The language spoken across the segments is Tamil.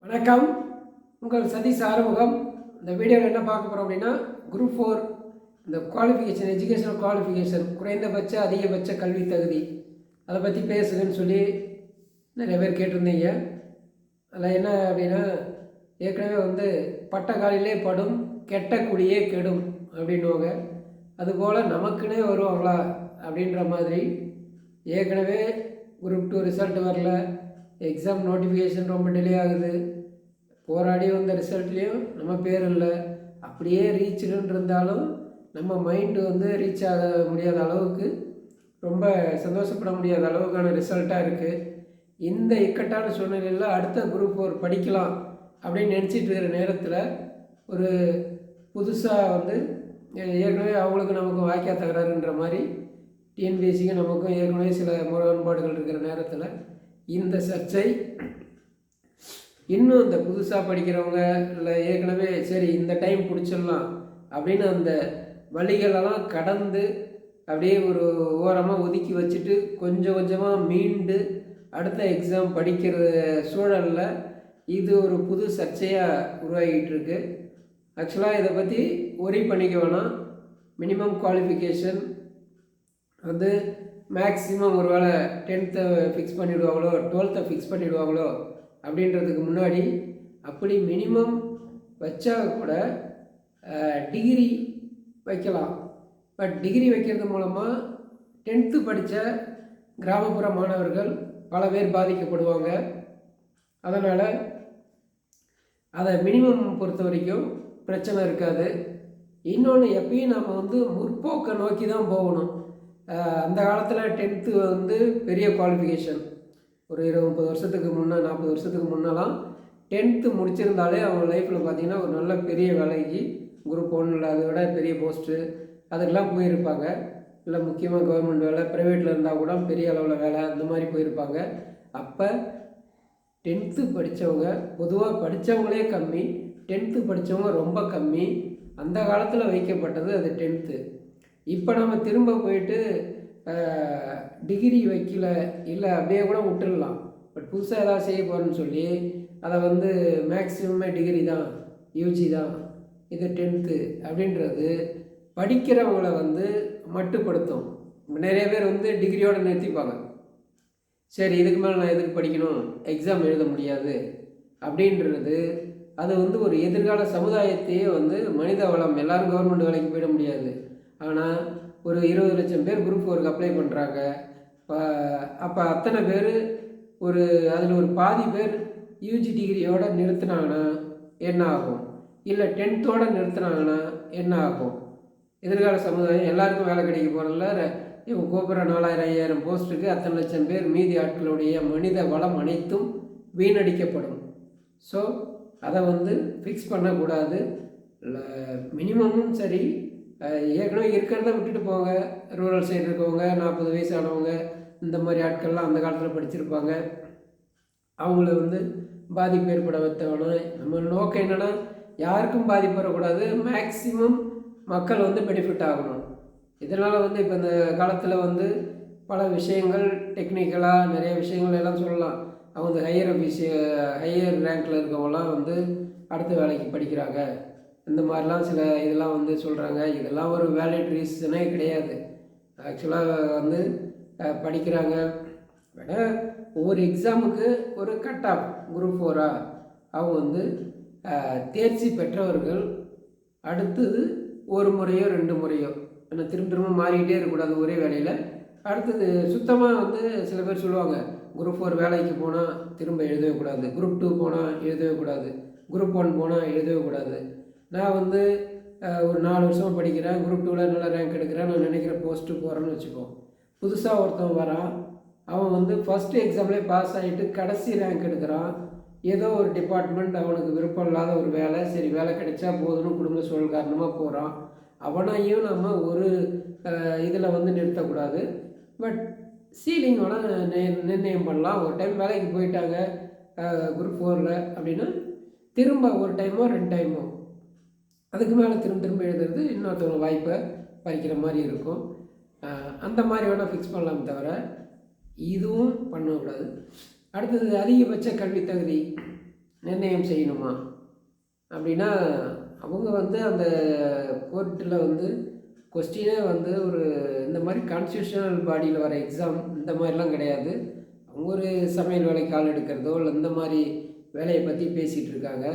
வணக்கம். உங்கள் சதீஷ் ஆறுமுகம். இந்த வீடியோவில் என்ன பார்க்க போகிறோம் அப்படின்னா, குரூப் 4 இந்த குவாலிஃபிகேஷன், எஜுகேஷனல் குவாலிஃபிகேஷன், குறைந்தபட்ச அதிகபட்ச கல்வி தகுதி, அதை பற்றி பேசுங்கன்னு சொல்லி நிறைய பேர் கேட்டிருந்தீங்க. அதில் என்ன அப்படின்னா, ஏற்கனவே பட்ட காலிலே படும் கெட்ட குடியே கெடும் அப்படின்வாங்க. அதுபோல் நமக்குன்னே வருவாங்களா அப்படின்ற மாதிரி, ஏற்கனவே குரூப் 2 ரிசல்ட் வரல, எக்ஸாம் நோட்டிஃபிகேஷன் ரொம்ப டிலே ஆகுது, போராடி வந்த ரிசல்ட்லேயும் நம்ம பேர் இல்லை, அப்படியே ரீச்சுன்னு இருந்தாலும் நம்ம மைண்டு ரீச் ஆக முடியாத அளவுக்கு, ரொம்ப சந்தோஷப்பட முடியாத அளவுக்கான ரிசல்ட்டாக இருக்குது. இந்த இக்கட்டான சூழ்நிலையில் அடுத்த குரூப் 4 படிக்கலாம் அப்படின்னு நினச்சிட்டு இருக்கிற நேரத்தில், ஒரு புதுசாக ஏற்கனவே அவங்களுக்கு நமக்கும் வாய்க்கா தகராறுன்ற மாதிரி டிஎன்பிஎஸ்சிக்கு நமக்கும் ஏற்கனவே சில முரண்பாடுகள் இருக்கிற நேரத்தில் இந்த சர்ச்சை இன்னும் இந்த புதுசாக படிக்கிறவங்க இல்லை ஏற்கனவே சரி இந்த டைம் பிடிச்சிடலாம் அப்படின்னு அந்த வழிகளெல்லாம் கடந்து அப்படியே ஒரு ஓரமாக ஒதுக்கி வச்சுட்டு கொஞ்சம் கொஞ்சமாக மீண்டு அடுத்த எக்ஸாம் படிக்கிற சூழலில் இது ஒரு புது சர்ச்சையாக உருவாகிட்டு இருக்கு. ஆக்சுவலாக இதை பற்றி ஒரி பண்ணிக்க வேணாம். மினிமம் குவாலிஃபிகேஷன் மேக்ஸிமம் ஒரு வேளை 10th ஃபிக்ஸ் பண்ணிவிடுவாங்களோ 12th ஃபிக்ஸ் பண்ணிவிடுவாங்களோ அப்படின்றதுக்கு முன்னாடி, அப்படி மினிமம் வச்சா கூட டிகிரி வைக்கலாம். பட் டிகிரி வைக்கிறது மூலமாக 10th படித்த கிராமப்புற மாணவர்கள் பல பேர் பாதிக்கப்படுவாங்க. அதனால் அதை மினிமம் பொறுத்த வரைக்கும் பிரச்சனை இருக்காது. இன்னொன்று, எப்பயும் நம்ம முற்போக்கை நோக்கி தான் போகணும். அந்த காலத்தில் 10th பெரிய குவாலிஃபிகேஷன். ஒரு 20-30 வருஷத்துக்கு முன்னே, 40 வருஷத்துக்கு முன்னெல்லாம் 10th முடிச்சிருந்தாலே அவங்க லைஃப்பில் பார்த்திங்கன்னா ஒரு நல்ல பெரிய வேலைக்கு, குரூப் 1 அதை விட பெரிய போஸ்ட்டு அதுக்கெல்லாம் போயிருப்பாங்க. இல்லை முக்கியமாக கவர்மெண்ட் வேலை, ப்ரைவேட்டில் இருந்தால் கூட பெரிய அளவில் வேலை, அந்த மாதிரி போயிருப்பாங்க. அப்போ 10th படித்தவங்க, பொதுவாக படித்தவங்களே கம்மி, 10th படித்தவங்க ரொம்ப கம்மி. அந்த காலத்தில் வைக்கப்பட்டது அது 10th. இப்போ நம்ம திரும்ப போயிட்டு டிகிரி வைக்கல, இல்லை அப்படியே கூட விட்டுடலாம். பட் புதுசாக ஏதாவது செய்ய போகிறேன்னு சொல்லி அதை மேக்ஸிமமே டிகிரி தான், யூஜி தான், இது 10th அப்படின்றது படிக்கிறவங்கள மட்டுப்படுத்தும். நிறைய பேர் டிகிரியோடு நிறுத்திப்பாங்க. சரி, இதுக்கு மேலே நான் எதுக்கு படிக்கணும், எக்ஸாம் எழுத முடியாது அப்படின்றது. அது ஒரு எதிர்கால சமுதாயத்தையே மனித வளம், எல்லோரும் கவர்மெண்ட் வேலைக்கு போயிட முடியாது. ஆனால் ஒரு 20 லட்சம் பேர் குரூப் 4க்கு அப்ளை பண்ணுறாங்க. அப்போ அத்தனை பேர் அதில் ஒரு பாதி பேர் யூஜி டிகிரியோடு நிறுத்தினாங்கன்னா என்ன ஆகும், இல்லை 10th நிறுத்தினாங்கன்னா என்ன ஆகும்? எதிர்கால சமுதாயம் எல்லாருக்கும் வேலை கிடைக்க போகிறதில்ல. இவங்க கூப்பிட்ற 4000-5000 போஸ்ட்டுக்கு அத்தனை லட்சம் பேர் மீதி ஆட்களுடைய மனித வளம் அனைத்தும் வீணடிக்கப்படும். ஸோ அதை ஃபிக்ஸ் பண்ணக்கூடாது. மினிமமும் சரி, ஏற்கனவே இருக்கிறத விட்டுட்டு போங்க. ரூரல் சைடு இருக்கவங்க, 40 வயசு ஆனவங்க, இந்த மாதிரி ஆட்கள்லாம் அந்த காலத்தில் படிச்சிருப்பாங்க. அவங்கள பாதிப்பு ஏற்பட வைத்தவனும். நம்ம நோக்கம் என்னென்னா, யாருக்கும் பாதிப்பு வரக்கூடாது, மேக்ஸிமம் மக்கள் பெனிஃபிட் ஆகணும். இதனால் இப்போ இந்த காலத்தில் பல விஷயங்கள் டெக்னிக்கலாக நிறைய விஷயங்கள் எல்லாம் சொல்லலாம். அவங்க ஹையர் ரேங்கில் இருக்கவங்களாம் அடுத்த வேலைக்கு படிக்கிறாங்க, இந்த மாதிரிலாம் சில இதெல்லாம் சொல்கிறாங்க. இதெல்லாம் ஒரு வேலிட் ரீசனே கிடையாது. ஆக்சுவலாக படிக்கிறாங்க. விட ஒவ்வொரு எக்ஸாமுக்கு ஒரு கட் ஆஃப் குரூப் 4 அவங்க தேர்ச்சி பெற்றவர்கள் அடுத்தது ஒரு முறையோ 2 முறையோ, ஆனால் திரும்ப மாறிக்கிட்டே இருக்கக்கூடாது ஒரே வேலையில். அடுத்தது சுத்தமாக சில பேர் சொல்லுவாங்க, குரூப் 4 வேலைக்கு போனால் திரும்ப எழுதவே கூடாது, குரூப் 2 போனால் எழுதவே கூடாது, குரூப் 1 போனால் எழுதவே கூடாது. நான் ஒரு 4 வருஷமாக படிக்கிறேன், குரூப் 2ல் நல்ல ரேங்க் எடுக்கிறேன், நான் நினைக்கிற போஸ்ட்டு போகிறேன்னு வச்சுப்போம். புதுசாக ஒருத்தன் வரான், அவன் ஃபஸ்ட்டு எக்ஸாம்லேயே பாஸ் ஆகிட்டு கடைசி ரேங்க் எடுக்கிறான். ஏதோ ஒரு டிபார்ட்மெண்ட் அவனுக்கு விருப்பம் இல்லாத ஒரு வேலை, சரி வேலை கிடைச்சா போதும்னு குடும்ப சூழல் காரணமாக போகிறான். அவனையும் நம்ம ஒரு இதில் நிறுத்தக்கூடாது. பட் சீலிங் வேணால் நிர்ணயம் பண்ணலாம். ஒரு டைம் வேலைக்கு போயிட்டாங்க குரூப் 4ல் அப்படின்னா, திரும்ப ஒரு டைமோ 2 டைமோ அதுக்கு மேலே திரும்ப எழுதுறது இன்னொருத்தவங்க வாய்ப்பை பறிக்கிற மாதிரி இருக்கும். அந்த மாதிரி வேணால் ஃபிக்ஸ் பண்ணலாமே தவிர இதுவும் பண்ணக்கூடாது. அடுத்தது அதிகபட்ச கல்வி தகுதி. நிர்ணயம் செய்யணுமா அப்படின்னா, அவங்க வந்து அந்த கோர்ட்டில் வந்து கொஸ்டினே வந்து ஒரு இந்த மாதிரி கான்ஸ்டியூஷனல் பாடியில் வர எக்ஸாம் இந்த மாதிரிலாம் கிடையாது. அவங்க ஒரு சமையல் வேலைக்கு ஆள் எடுக்கிறதோ இல்லை இந்த மாதிரி வேலையை பற்றி பேசிகிட்டு இருக்காங்க.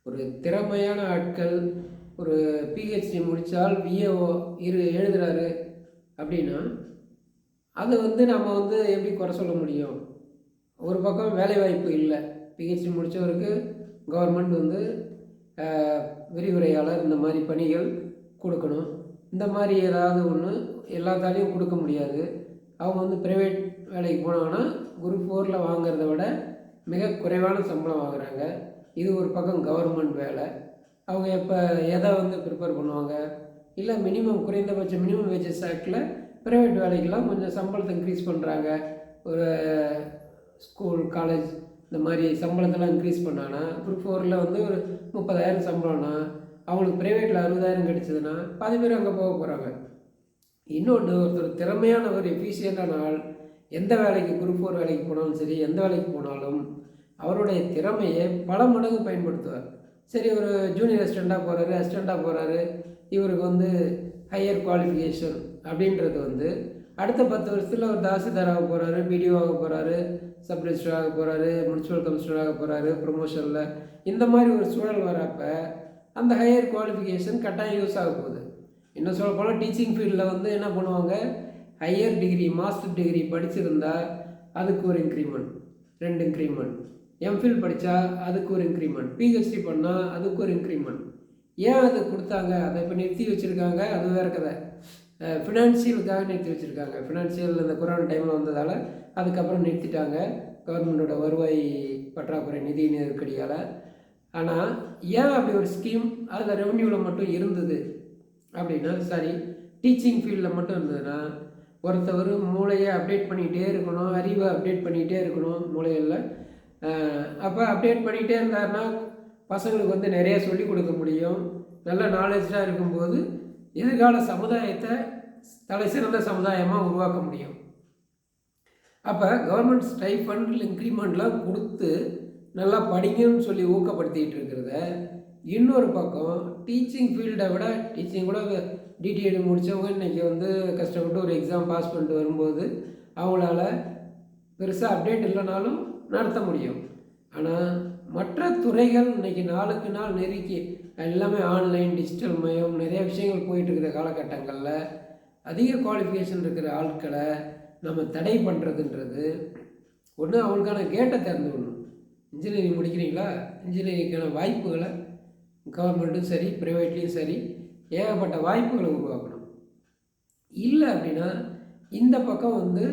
ஒரு திறமையான ஆட்கள் ஒரு பிஹெச்டி முடித்தால் விஏஓ எழுதுகிறாரு அப்படின்னா, அது வந்து நம்ம வந்து எப்படி குறை சொல்ல முடியும்? ஒரு பக்கம் வேலைவாய்ப்பு இல்லை. பிஹெச்டி முடித்தவருக்கு கவர்மெண்ட் வந்து விரிவுரையாளர் இந்த மாதிரி பணிகள் கொடுக்கணும். இந்த மாதிரி ஏதாவது ஒன்று எல்லாத்தாலையும் கொடுக்க முடியாது. அவங்க வந்து ப்ரைவேட் வேலைக்கு போனாங்கன்னா குரூப் 4ல் வாங்கிறத விட மிக குறைவான சம்பளம் வாங்குகிறாங்க. இது ஒரு பக்கம் கவர்மெண்ட் வேலை. அவங்க எப்போ எதை வந்து ப்ரிப்பேர் பண்ணுவாங்க? இல்லை குறைந்தபட்ச மினிமம் வேஜஸ் ஆக்டில் ப்ரைவேட் வேலைக்கெல்லாம் கொஞ்சம் சம்பளத்தை இன்க்ரீஸ் பண்ணுறாங்க. ஒரு ஸ்கூல் காலேஜ் இந்த மாதிரி சம்பளத்தெல்லாம் இன்க்ரீஸ் பண்ணாங்கன்னா குரூப் 4ல் வந்து ஒரு 30,000 சம்பளம்னா அவங்களுக்கு ப்ரைவேட்டில் 60,000 கிடைச்சதுன்னா பாதி பேர் அங்கே போக போகிறாங்க. இன்னொன்று, ஒருத்தர் திறமையான ஒரு எஃபிஷியண்டான ஆள் எந்த வேலைக்கு குரூப் 4 வேலைக்கு போனாலும் சரி, எந்த வேலைக்கு போனாலும் அவருடைய திறமையை பல மடங்கு பயன்படுத்துவார். சரி, ஒரு ஜூனியர் அசிஸ்டண்ட்டாக போகிறாரு, இவருக்கு வந்து ஹையர் குவாலிஃபிகேஷன் அப்படின்றது வந்து அடுத்த 10 வருஷத்தில் ஒரு தாசில்தாராக போகிறாரு, பிடிஓ ஆக போகிறாரு, சப் ரிஜிஸ்டர் ஆக போகிறாரு, முனிசிபல் கமிஷனர் ஆக போகிறாரு ப்ரொமோஷனில். இந்த மாதிரி ஒரு சூழல் வரப்போ அந்த ஹையர் குவாலிஃபிகேஷன் கட்டாயம் யூஸ் ஆக போகுது. இன்னும் சொல்ல போனால் டீச்சிங் ஃபீல்டில் வந்து என்ன பண்ணுவாங்க, ஹையர் டிகிரி மாஸ்டர் டிகிரி படிச்சிருந்தா அதுக்கு ஒரு இன்க்ரிமெண்ட், 2 இன்க்ரிமெண்ட், எம்ஃபில் படித்தா அதுக்கு ஒரு இன்க்ரிமெண்ட், பிஹெச்டி பண்ணால் அதுக்கு ஒரு இன்க்ரிமெண்ட். ஏன் அது கொடுத்தாங்க? அதை இப்போ நிறுத்தி வச்சுருக்காங்க. அது வேறு கதை. ஃபினான்ஷியலுக்காக நிறுத்தி வச்சுருக்காங்க. ஃபினான்ஷியல் இந்த கொரோனா டைமில் வந்ததால் அதுக்கப்புறம் நிறுத்திட்டாங்க, கவர்மெண்டோட வருவாய் பற்றாக்குறை, நிதி நெருக்கடியால். ஆனால் ஏன் அப்படி ஒரு ஸ்கீம் அதில் ரெவன்யூவில் மட்டும் இருந்தது அப்படின்னா, சாரி டீச்சிங் ஃபீல்டில் மட்டும் இருந்ததுன்னா, ஒருத்தவர் மூளையை அப்டேட் பண்ணிகிட்டே இருக்கணும், அறிவை அப்டேட் பண்ணிகிட்டே இருக்கணும் மூளையில். அப்போ அப்டேட் பண்ணிகிட்டே இருந்தாருன்னா பசங்களுக்கு வந்து நிறைய சொல்லிக் கொடுக்க முடியும். நல்ல நாலேஜாக இருக்கும்போது எதிர்கால சமுதாயத்தை தலை சிறந்த சமுதாயமாக உருவாக்க முடியும். அப்போ கவர்மெண்ட் ஸ்டைஃபண்ட் இன்க்ரிமெண்ட்லாம் கொடுத்து நல்லா படிங்கன்னு சொல்லி ஊக்கப்படுத்திகிட்டு இருக்கிறத, இன்னொரு பக்கம் டீச்சிங் ஃபீல்டை விட டீச்சிங் கூட டிடிஎட் முடித்தவங்க இன்றைக்கி வந்து கஷ்டப்பட்டு ஒரு எக்ஸாம் பாஸ் பண்ணிட்டு வரும்போது அவங்களால பெருசாக அப்டேட் இல்லைனாலும் நடத்த முடியும். ஆனால் மற்ற துறைகள் இன்றைக்கி நாளுக்கு நாள் நெருக்கி எல்லாமே ஆன்லைன் டிஜிட்டல் மயம் நிறைய விஷயங்கள் போயிட்டுருக்கிற காலகட்டங்களில் அதிக குவாலிஃபிகேஷன் இருக்கிற ஆட்களை நம்ம தடை பண்ணுறதுன்றது ஒன்று, அவங்களுக்கான கேட்டை திறந்து விடணும். இன்ஜினியரிங் முடிக்கிறீங்களா, இன்ஜினியரிங்கான வாய்ப்புகளை கவர்மெண்ட்டும் சரி ப்ரைவேட்லேயும் சரி ஏகப்பட்ட வாய்ப்புகளை உருவாக்கணும். இல்லை அப்படின்னா இந்த பக்கம் வந்து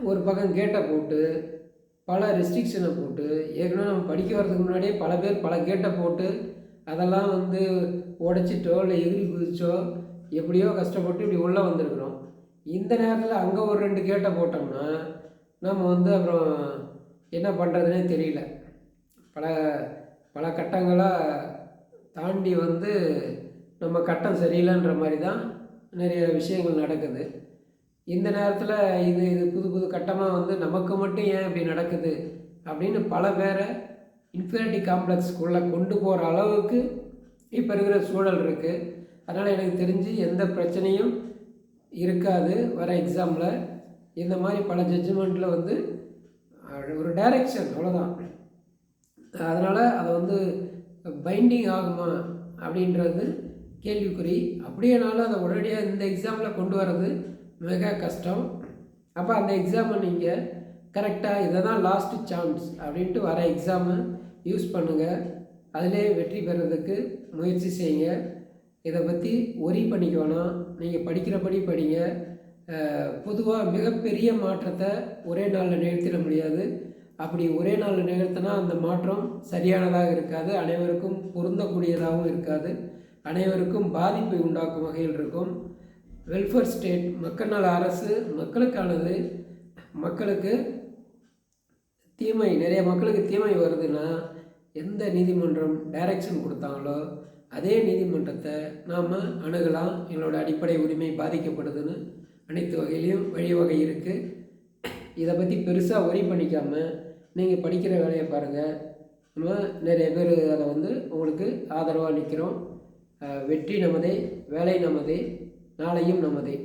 ஒரு பக்கம் கேட்டை போட்டு பல ரெஸ்ட்ரிக்ஷனை போட்டு, ஏற்கனவே நம்ம படிக்க வர்றதுக்கு முன்னாடியே பல பேர் பல கேட்டை போட்டு அதெல்லாம் வந்து உடைச்சிட்டோ இல்லை எகிரி குதிச்சோ எப்படியோ கஷ்டப்பட்டு இப்படி உள்ளே வந்திருக்கிறோம். இந்த நேரத்தில் அங்கே ஒரு 2 கேட்டை போட்டோம்னா நம்ம வந்து அப்புறம் என்ன பண்ணுறதுனே தெரியல. பல பல கட்டங்களாக தாண்டி வந்து நம்ம கட்டம் சரியில்லைன்ற மாதிரி தான் நிறைய விஷயங்கள் நடக்குது. இந்த நேரத்தில் இது புது கட்டமாக வந்து நமக்கு மட்டும் ஏன் இப்படி நடக்குது அப்படின்னு பல பேரை இன்ஃபீரியாரிட்டி காம்ப்ளெக்ஸ்க்குள்ளே கொண்டு போகிற அளவுக்கு இப்போ இருக்கிற சூழல் இருக்குது. அதனால் எனக்கு தெரிஞ்சு எந்த பிரச்சனையும் இருக்காது வர எக்ஸாமில். இந்த மாதிரி பல ஜட்ஜ்மெண்ட்டில் வந்து ஒரு டைரெக்ஷன், அவ்வளோதான். அதனால் அதை வந்து பைண்டிங் ஆகுமா அப்படின்றது கேள்விக்குறி. அப்படியேனாலும் அதை உடனடியாக இந்த எக்ஸாமில் கொண்டு வர்றது மிக கஷ்டம். அப்போ அந்த எக்ஸாமை நீங்கள் கரெக்டாக இதை தான் லாஸ்ட்டு சான்ஸ் அப்படின்ட்டு வர எக்ஸாமை யூஸ் பண்ணுங்கள். அதிலே வெற்றி பெறதுக்கு முயற்சி செய்யுங்க. இதை பற்றி ஒரி பண்ணிக்க வேணாம். நீங்கள் படிக்கிறபடி படிங்க. பொதுவாக மிகப்பெரிய மாற்றத்தை ஒரே நாளில் நிகழ்த்திட முடியாது. அப்படி ஒரே நாளில் நிகழ்த்தினா அந்த மாற்றம் சரியானதாக இருக்காது, அனைவருக்கும் பொருந்தக்கூடியதாகவும் இருக்காது, அனைவருக்கும் பாதிப்பை உண்டாக்கும் வகையில் இருக்கும். வெல்ஃபேர் ஸ்டேட், மக்கள் நல அரசு மக்களுக்கானது. மக்களுக்கு தீமை, நிறைய மக்களுக்கு தீமை வருதுன்னா எந்த நீதிமன்றம் டைரக்ஷன் கொடுத்தாங்களோ அதே நீதிமன்றத்தை நாம் அணுகலாம். எங்களோட அடிப்படை உரிமை பாதிக்கப்படுதுன்னு அனைத்து வகையிலையும் வழிவகை இருக்குது. இதை பற்றி பெருசாக ஒரி பண்ணிக்காமல் நீங்கள் படிக்கிற வேலையை பாருங்கள். நம்ம நிறைய பேர் அதை வந்து உங்களுக்கு ஆதரவாக நிற்கிறோம். வெற்றி நமதே, வேலை நமதே, நாளையும் நமதே.